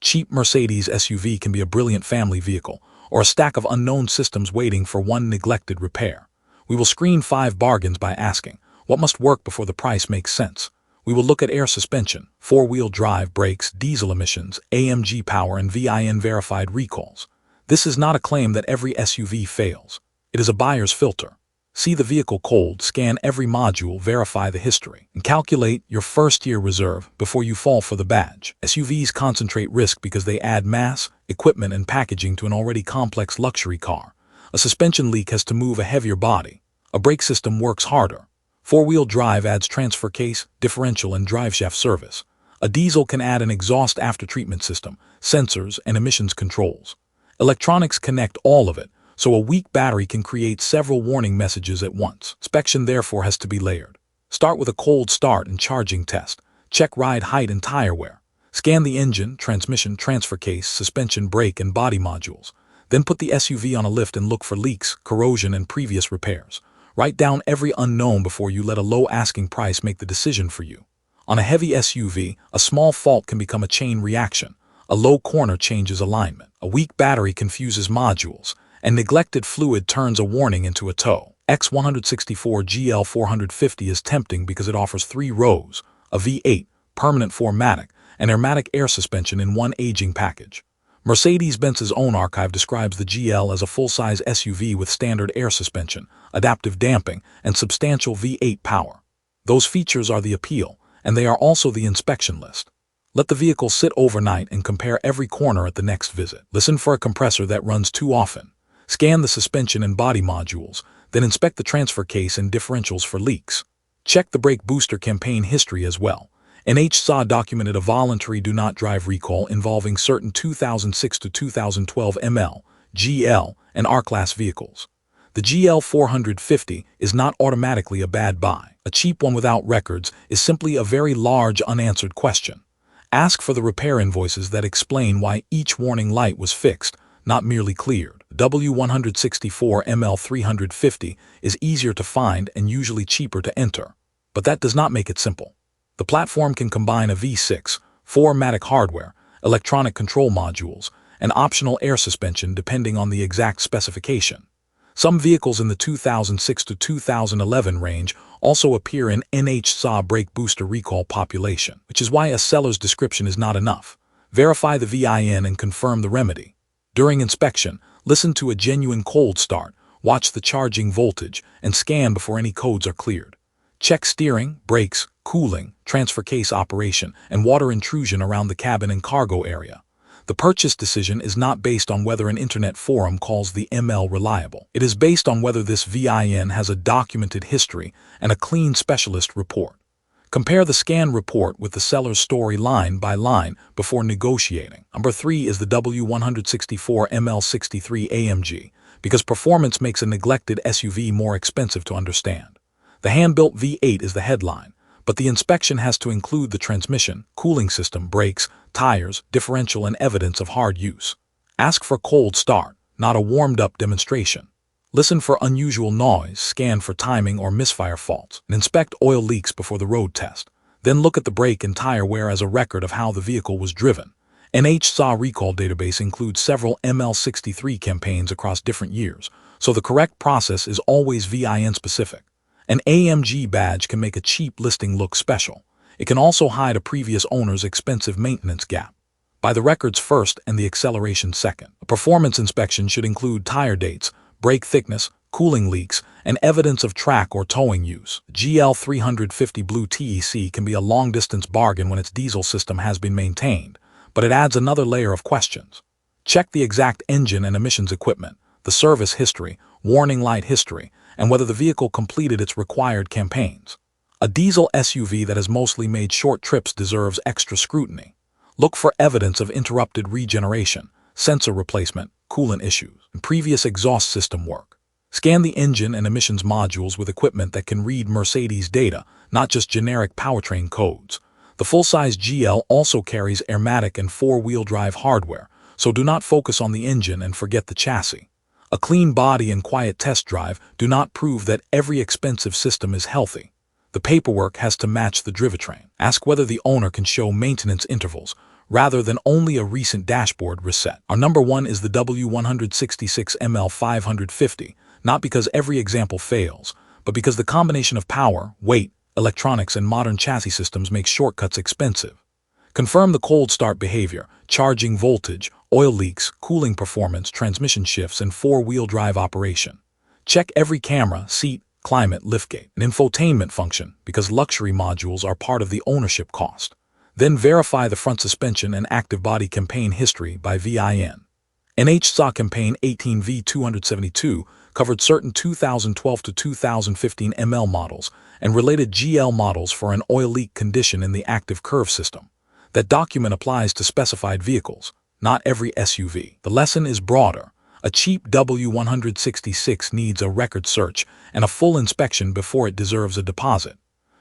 cheap Mercedes SUV can be a brilliant family vehicle, or a stack of unknown systems waiting for one neglected repair. We will screen 5 bargains by asking, what must work before the price makes sense? We will look at air suspension, 4-wheel drive brakes, diesel emissions, AMG power, and VIN verified recalls. This is not a claim that every SUV fails. It is a buyer's filter. See the vehicle cold, scan every module, verify the history, and calculate your first-year reserve before you fall for the badge. SUVs concentrate risk because they add mass, equipment, and packaging to an already complex luxury car. A suspension leak has to move a heavier body. A brake system works harder. 4-wheel drive adds transfer case, differential, and driveshaft service. A diesel can add an exhaust after-treatment system, sensors, and emissions controls. Electronics connect all of it, so a weak battery can create several warning messages at once. Inspection therefore has to be layered. Start with a cold start and charging test. Check ride height and tire wear. Scan the engine, transmission, transfer case, suspension, brake, and body modules. Then put the SUV on a lift and look for leaks, corrosion, and previous repairs. Write down every unknown before you let a low asking price make the decision for you. On a heavy SUV, a small fault can become a chain reaction. A low corner changes alignment. A weak battery confuses modules, and neglected fluid turns a warning into a tow. X164 GL 450 is tempting because it offers 3 rows, a V8, permanent 4MATIC, and airmatic air suspension in one aging package. Mercedes-Benz's own archive describes the GL as a full-size SUV with standard air suspension, adaptive damping, and substantial V8 power. Those features are the appeal, and they are also the inspection list. Let the vehicle sit overnight and compare every corner at the next visit. Listen for a compressor that runs too often. Scan the suspension and body modules, then inspect the transfer case and differentials for leaks. Check the brake booster campaign history as well. NHTSA documented a voluntary do not drive recall involving certain 2006 to 2012 ML, GL, and R-Class vehicles. The GL 450 is not automatically a bad buy. A cheap one without records is simply a very large unanswered question. Ask for the repair invoices that explain why each warning light was fixed, not merely cleared. W164 ML 350 is easier to find and usually cheaper to enter, but that does not make it simple. The platform can combine a V6, 4MATIC hardware, electronic control modules, and optional air suspension depending on the exact specification. Some vehicles in the 2006 to 2011 range also appear in NHTSA brake booster recall population, which is why a seller's description is not enough. Verify the VIN and confirm the remedy. During inspection, listen to a genuine cold start, watch the charging voltage, and scan before any codes are cleared. Check steering, brakes, cooling, transfer case operation, and water intrusion around the cabin and cargo area. The purchase decision is not based on whether an internet forum calls the ML reliable. It is based on whether this VIN has a documented history and a clean specialist report. Compare the scan report with the seller's story line by line before negotiating. Number 3 is the W164 ML 63 AMG, because performance makes a neglected SUV more expensive to understand. The hand-built V8 is the headline, but the inspection has to include the transmission, cooling system, brakes, tires, differential, and evidence of hard use. Ask for cold start, not a warmed-up demonstration. Listen for unusual noise, scan for timing or misfire faults, and inspect oil leaks before the road test. Then look at the brake and tire wear as a record of how the vehicle was driven. NHTSA recall database includes several ML63 campaigns across different years, so the correct process is always VIN specific. An AMG badge can make a cheap listing look special. It can also hide a previous owner's expensive maintenance gap. Buy the records first and the acceleration second. A performance inspection should include tire dates, brake thickness, cooling leaks, and evidence of track or towing use. GL 350 BlueTEC can be a long-distance bargain when its diesel system has been maintained, but it adds another layer of questions. Check the exact engine and emissions equipment, the service history, warning light history, and whether the vehicle completed its required campaigns. A diesel SUV that has mostly made short trips deserves extra scrutiny. Look for evidence of interrupted regeneration, sensor replacement, coolant issues, and previous exhaust system work. Scan the engine and emissions modules with equipment that can read Mercedes data, not just generic powertrain codes. The full-size GL also carries airmatic and 4-wheel drive hardware, so do not focus on the engine and forget the chassis. A clean body and quiet test drive do not prove that every expensive system is healthy. The paperwork has to match the drivetrain. Ask whether the owner can show maintenance intervals, rather than only a recent dashboard reset. Our number one is the W166 ML 550, not because every example fails, but because the combination of power, weight, electronics, and modern chassis systems makes shortcuts expensive. Confirm the cold start behavior, charging voltage, oil leaks, cooling performance, transmission shifts, and four-wheel drive operation. Check every camera, seat, climate, liftgate, and infotainment function because luxury modules are part of the ownership cost. Then verify the front suspension and active body campaign history by VIN. NHTSA campaign 18V272 covered certain 2012 to 2015 ML models and related GL models for an oil leak condition in the active curve system. That document applies to specified vehicles, not every SUV. The lesson is broader. A cheap W166 needs a record search and a full inspection before it deserves a deposit.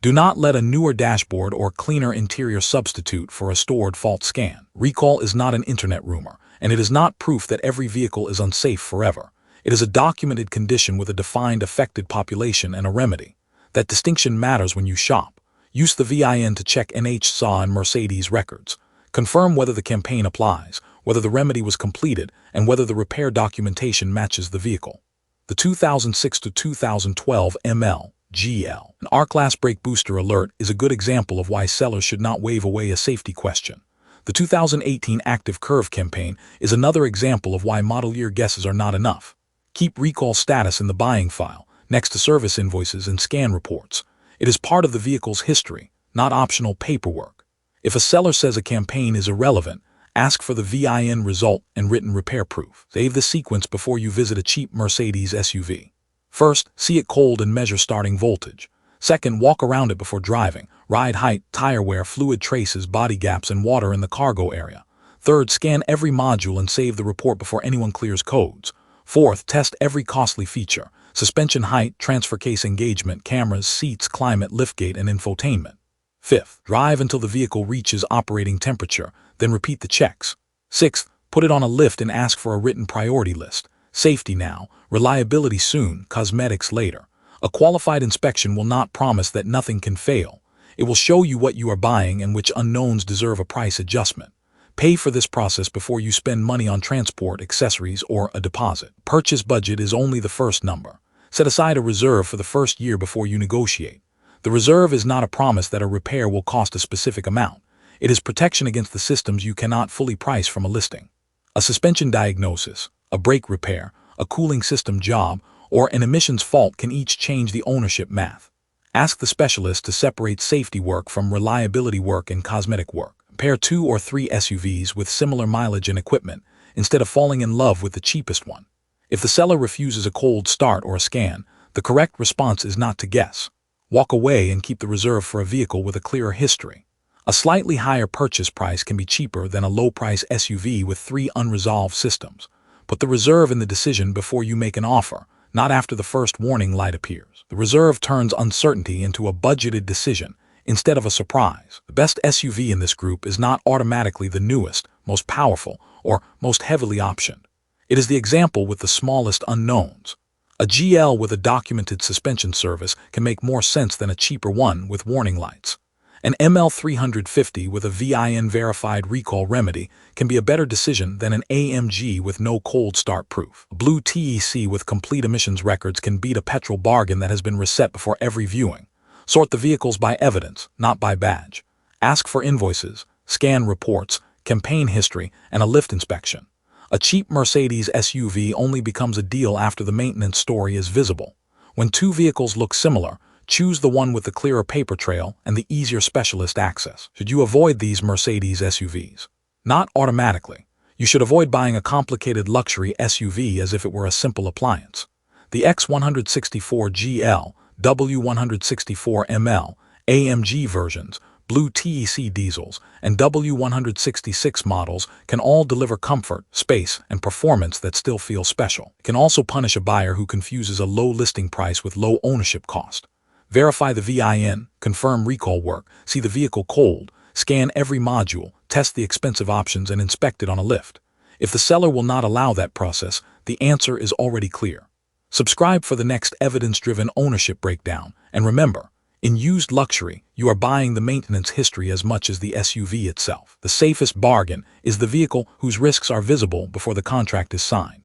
Do not let a newer dashboard or cleaner interior substitute for a stored fault scan. Recall is not an internet rumor, and it is not proof that every vehicle is unsafe forever. It is a documented condition with a defined affected population and a remedy. That distinction matters when you shop. Use the VIN to check NHTSA and Mercedes records. Confirm whether the campaign applies, whether the remedy was completed, and whether the repair documentation matches the vehicle. The 2006 to 2012 ML GL, an R-Class brake booster alert, is a good example of why sellers should not wave away a safety question. The 2018 active curve campaign is another example of why model year guesses are not enough. Keep recall status in the buying file, next to service invoices and scan reports. It is part of the vehicle's history, not optional paperwork. If a seller says a campaign is irrelevant, ask for the VIN result and written repair proof. Save the sequence before you visit a cheap Mercedes SUV. First, see it cold and measure starting voltage. Second, walk around it before driving. Ride height, tire wear, fluid traces, body gaps, and water in the cargo area. Third, scan every module and save the report before anyone clears codes. Fourth, test every costly feature. Suspension height, transfer case engagement, cameras, seats, climate, liftgate, and infotainment. Fifth, drive until the vehicle reaches operating temperature, then repeat the checks. Sixth, put it on a lift and ask for a written priority list. Safety now, reliability soon, cosmetics later. A qualified inspection will not promise that nothing can fail. It will show you what you are buying and which unknowns deserve a price adjustment. Pay for this process before you spend money on transport, accessories, or a deposit. Purchase budget is only the first number. Set aside a reserve for the first year before you negotiate. The reserve is not a promise that a repair will cost a specific amount. It is protection against the systems you cannot fully price from a listing. A suspension diagnosis, a brake repair, a cooling system job, or an emissions fault can each change the ownership math. Ask the specialist to separate safety work from reliability work and cosmetic work. Compare 2 or 3 SUVs with similar mileage and equipment instead of falling in love with the cheapest one. If the seller refuses a cold start or a scan, the correct response is not to guess. Walk away and keep the reserve for a vehicle with a clearer history. A slightly higher purchase price can be cheaper than a low-price SUV with 3 unresolved systems. Put the reserve in the decision before you make an offer, not after the first warning light appears. The reserve turns uncertainty into a budgeted decision instead of a surprise. The best SUV in this group is not automatically the newest, most powerful, or most heavily optioned. It is the example with the smallest unknowns. A GL with a documented suspension service can make more sense than a cheaper one with warning lights. An ML 350 with a VIN-verified recall remedy can be a better decision than an AMG with no cold start proof. A BlueTEC with complete emissions records can beat a petrol bargain that has been reset before every viewing. Sort the vehicles by evidence, not by badge. Ask for invoices, scan reports, campaign history, and a lift inspection. A cheap Mercedes SUV only becomes a deal after the maintenance story is visible. When 2 vehicles look similar, choose the one with the clearer paper trail and the easier specialist access. Should you avoid these Mercedes SUVs? Not automatically. You should avoid buying a complicated luxury SUV as if it were a simple appliance. The X164 GL, W164 ML, AMG versions, BlueTEC diesels, and W166 models can all deliver comfort, space, and performance that still feel special. It can also punish a buyer who confuses a low listing price with low ownership cost. Verify the VIN, confirm recall work, see the vehicle cold, scan every module, test the expensive options, and inspect it on a lift. If the seller will not allow that process, the answer is already clear. Subscribe for the next evidence-driven ownership breakdown, and remember, In used luxury, you are buying the maintenance history as much as the SUV itself. The safest bargain is the vehicle whose risks are visible before the contract is signed.